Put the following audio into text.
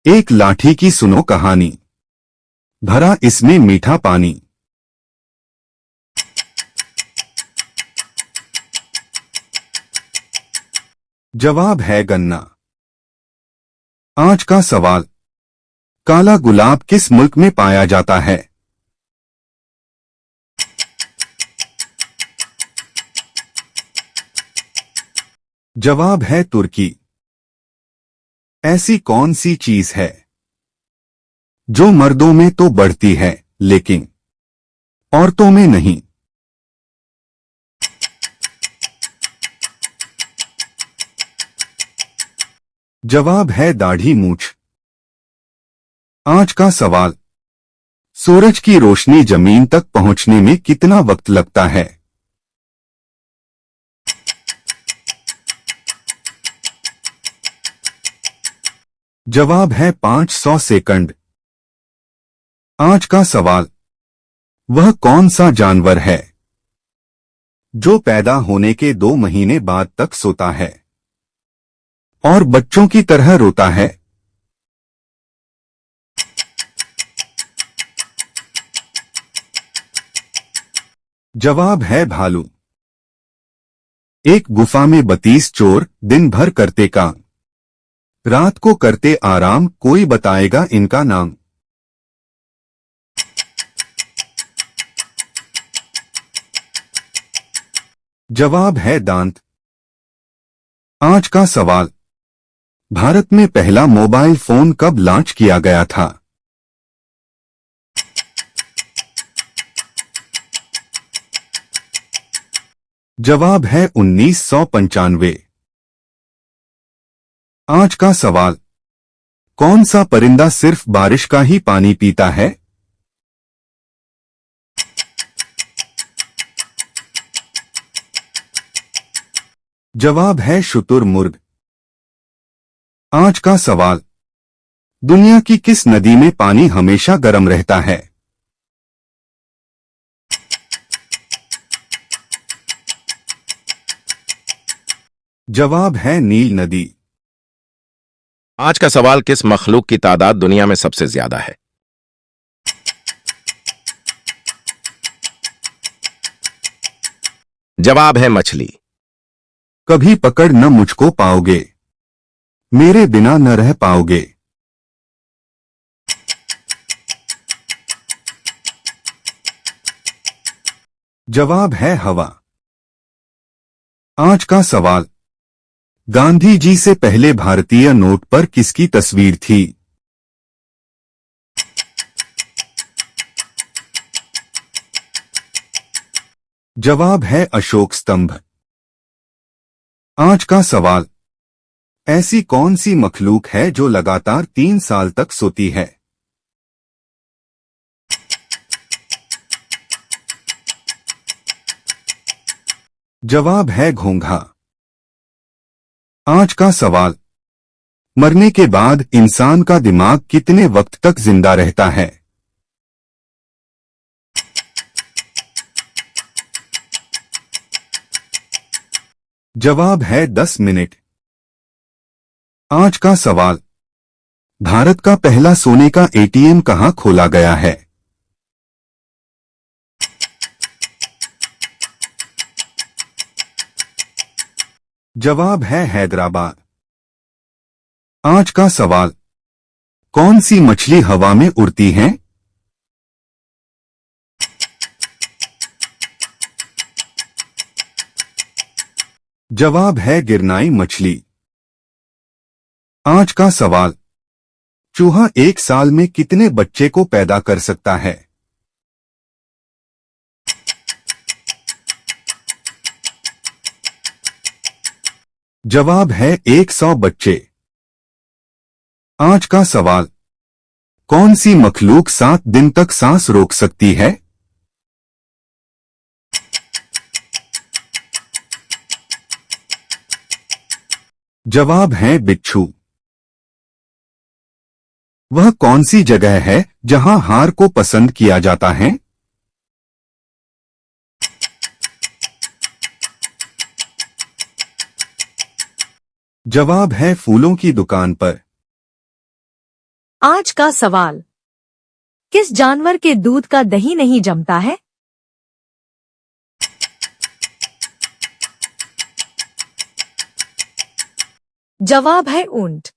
एक लाठी की सुनो कहानी। भरा इसमें मीठा पानी। जवाब है गन्ना। आज का सवाल, काला गुलाब किस मुल्क में पाया जाता है? जवाब है तुर्की। ऐसी कौन सी चीज है जो मर्दों में तो बढ़ती है लेकिन औरतों में नहीं? जवाब है दाढ़ी मूछ। आज का सवाल, सूरज की रोशनी जमीन तक पहुंचने में कितना वक्त लगता है? जवाब है 500 सेकंड। आज का सवाल, वह कौन सा जानवर है जो पैदा होने के 2 महीने बाद तक सोता है और बच्चों की तरह रोता है? जवाब है भालू। एक गुफा में 32 चोर दिन भर करते काम, रात को करते आराम, कोई बताएगा इनका नाम? जवाब है दांत। आज का सवाल, भारत में पहला मोबाइल फोन कब लॉन्च किया गया था? जवाब है 1995। आज का सवाल, कौन सा परिंदा सिर्फ बारिश का ही पानी पीता है? जवाब है शुतुरमुर्ग। आज का सवाल, दुनिया की किस नदी में पानी हमेशा गर्म रहता है? जवाब है नील नदी। आज का सवाल, किस मखलूक की तादाद दुनिया में सबसे ज्यादा है? जवाब है मछली। कभी पकड़ न मुझको पाओगे, मेरे बिना न रह पाओगे। जवाब है हवा। आज का सवाल, गांधी जी से पहले भारतीय नोट पर किसकी तस्वीर थी? जवाब है अशोक स्तंभ। आज का सवाल, ऐसी कौन सी मखलूक है जो लगातार 3 साल तक सोती है? जवाब है घोंघा। आज का सवाल, मरने के बाद इंसान का दिमाग कितने वक्त तक जिंदा रहता है? जवाब है 10 मिनट। आज का सवाल, भारत का पहला सोने का एटीएम कहां खोला गया है? जवाब है हैदराबाद। आज का सवाल, कौन सी मछली हवा में उड़ती है? जवाब है गिरनाई मछली। आज का सवाल, चूहा 1 साल में कितने बच्चे को पैदा कर सकता है? जवाब है 100 बच्चे। आज का सवाल, कौन सी मखलूक 7 दिन तक सांस रोक सकती है? जवाब है बिच्छू। वह कौन सी जगह है जहां हार को पसंद किया जाता है? जवाब है फूलों की दुकान पर। आज का सवाल, किस जानवर के दूध का दही नहीं जमता है? जवाब है ऊंट।